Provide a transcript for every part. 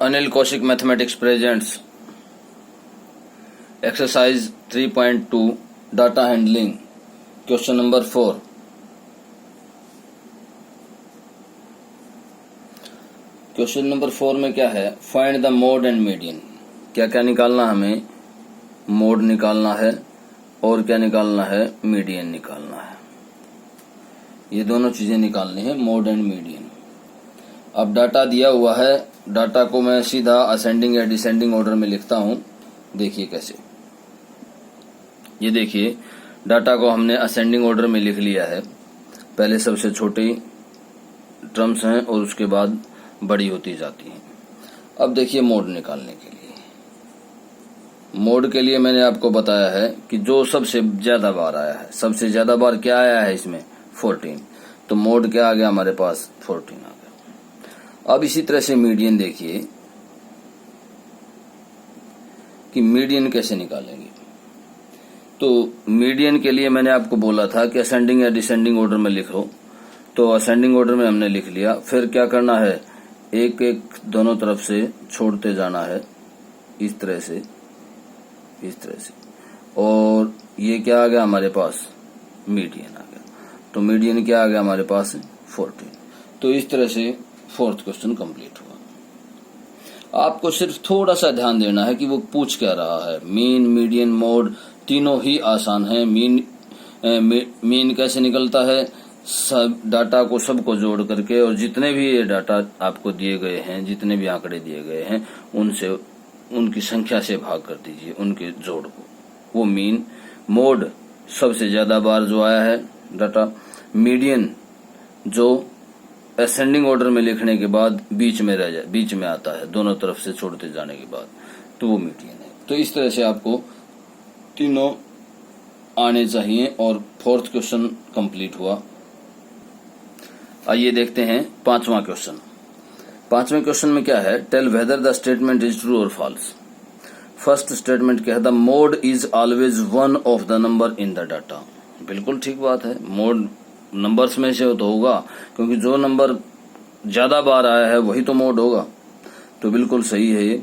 Anil Kaushik mathematics presents exercise 3.2 data handling question number 4। Question number 4 में क्या है, find the mode and median. क्या क्या निकालना, हमें मोड निकालना है और क्या निकालना है, मीडियन निकालना है। ये दोनों चीजें निकालनी है, मोड एंड मीडियन। अब डाटा दिया हुआ है, डाटा को मैं सीधा असेंडिंग या डिसेंडिंग ऑर्डर में लिखता हूं। देखिए कैसे, ये देखिए डाटा को हमने असेंडिंग ऑर्डर में लिख लिया है। पहले सबसे छोटी टर्म्स हैं और उसके बाद बड़ी होती जाती हैं। अब देखिए मोड निकालने के लिए, मोड के लिए मैंने आपको बताया है कि जो सबसे ज्यादा बार आया है, सबसे ज्यादा बार क्या आया है इसमें 14, तो मोड क्या आ गया हमारे पास 14 आ गया। अब इसी तरह से मीडियन देखिए कि मीडियन कैसे निकालेंगे। तो मीडियन के लिए मैंने आपको बोला था कि असेंडिंग या डिसेंडिंग ऑर्डर में लिखो, तो असेंडिंग ऑर्डर में हमने लिख लिया। फिर क्या करना है, एक एक दोनों तरफ से छोड़ते जाना है, इस तरह से, इस तरह से, और ये क्या आ गया हमारे पास, मीडियन आ गया। तो मीडियन क्या आ गया हमारे पास 14। तो इस तरह से फोर्थ क्वेश्चन कंप्लीट हुआ। आपको सिर्फ थोड़ा सा ध्यान देना है कि वो पूछ क्या रहा है। मीन, मीडियन, मोड तीनों ही आसान है। मीन कैसे निकलता है, सब डाटा को सबको जोड़ करके, और जितने भी ये डाटा आपको दिए गए हैं, जितने भी आंकड़े दिए गए हैं, उनसे उनकी संख्या से भाग कर दीजिए, उनके जोड़ को, वो मीन। मोड सबसे ज्यादा बार जो आया है डाटा। मीडियन जो असेंडिंग ऑर्डर में लिखने के बाद बीच में रह जाए, बीच में आता है दोनों तरफ से छोड़ते जाने के बाद, तो वो मीडियन है। तो इस तरह से आपको तीनों आने चाहिए और फोर्थ क्वेश्चन कंप्लीट हुआ। आइए देखते हैं पांचवा क्वेश्चन। पांचवें क्वेश्चन में क्या है, tell whether the statement is true और फॉल्स। फर्स्ट स्टेटमेंट क्या है, the mode is always one of the number in the data. बिल्कुल ठीक बात है, मोड नंबर्स में से तो होगा, क्योंकि जो नंबर ज्यादा बार आया है वही तो मोड होगा। तो बिल्कुल सही है ये।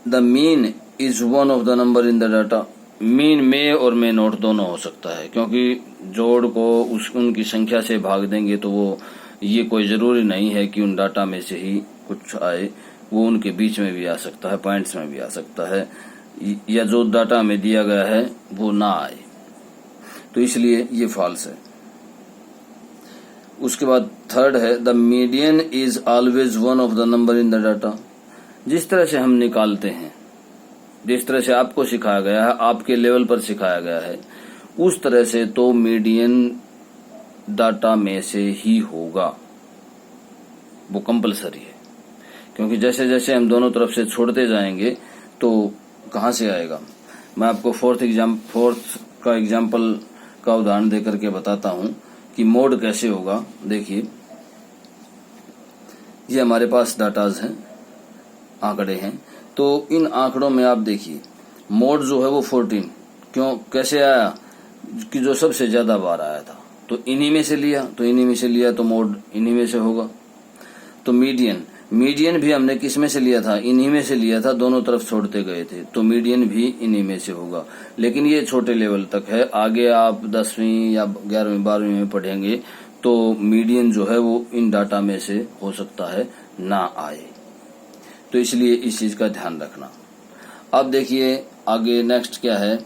The mean is one of the number in the data. Mean में और में नोट दोनों हो सकता है, क्योंकि जोड़ को उनकी संख्या से भाग देंगे तो वो, ये कोई जरूरी नहीं है कि उन डाटा में से ही कुछ आए, वो उनके बीच में भी आ सकता है, पॉइंट्स में भी आ सकता है, या जो डाटा में दिया गया है वो ना आए। तो इसलिए ये फॉल्स है। उसके बाद थर्ड है, the median is always one of the number in the data. जिस तरह से हम निकालते हैं, जिस तरह से आपको सिखाया गया है, आपके लेवल पर सिखाया गया है, उस तरह से तो मीडियन डाटा में से ही होगा, वो कंपलसरी है। क्योंकि जैसे जैसे हम दोनों तरफ से छोड़ते जाएंगे तो कहां से आएगा। मैं आपको फोर्थ का एग्जाम्पल का उदाहरण देकर के बताता हूं कि मोड कैसे होगा। देखिए ये हमारे पास डाटाज हैं, आंकड़े हैं, तो इन आंकड़ों में आप देखिए मोड जो है वो 14 क्यों कैसे आया, कि जो सबसे ज्यादा बार आया था तो इन्हीं में से लिया, तो इन्हीं में से लिया तो मोड इन्हीं में से होगा। तो मीडियन भी हमने किस में से लिया था, इन्हीं में से लिया था, दोनों तरफ छोड़ते गए थे, तो मीडियन भी इन्हीं में से होगा। लेकिन ये छोटे लेवल तक है, आगे आप 10वीं या 11वीं 12वीं में पढ़ेंगे तो मीडियन जो है वो इन डाटा में से हो सकता है ना आए। तो इसलिए इस चीज का ध्यान रखना। अब देखिए आगे नेक्स्ट क्या है,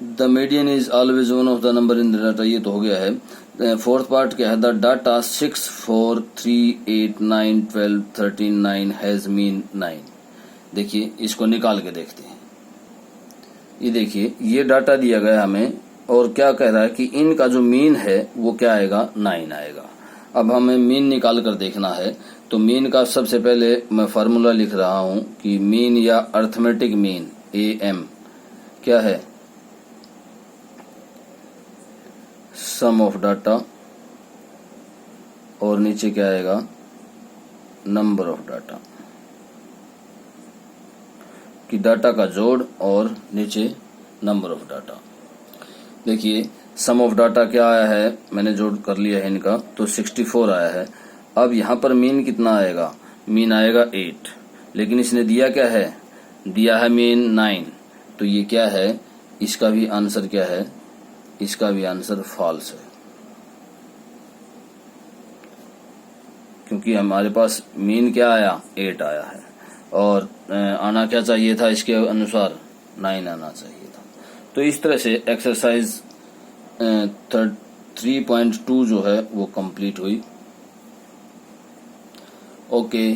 the median is always one of the number in the data, ये तो हो गया है। फोर्थ पार्ट क्या है, द डाटा 6, 4, 3, 8, 9, 12, 13, 9 हैज मीन 9। देखिए इसको निकाल के देखते हैं। ये देखिए ये डाटा दिया गया हमें और क्या कह रहा है कि इनका जो मीन है वो क्या आएगा, 9 आएगा। अब हमें मीन निकाल कर देखना है। तो मीन का सबसे पहले मैं फार्मूला लिख रहा हूं कि मीन या अर्थमेटिक मीन AM क्या है, सम ऑफ डाटा, और नीचे क्या आएगा, नंबर ऑफ डाटा, कि डाटा का जोड़ और नीचे नंबर ऑफ डाटा। देखिए सम ऑफ डाटा क्या आया है, मैंने जोड़ कर लिया है इनका, तो 64 आया है। अब यहाँ पर मीन कितना आएगा, मीन आएगा 8, लेकिन इसने दिया क्या है, दिया है मीन 9, तो ये क्या है, इसका भी आंसर क्या है, इसका भी आंसर फॉल्स है, क्योंकि हमारे पास मीन क्या आया, 8 आया है और आना क्या चाहिए था, इसके अनुसार 9 आना चाहिए था। तो इस तरह से एक्सरसाइज 3.2 जो है वो कंप्लीट हुई। Okay,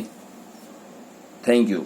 thank you.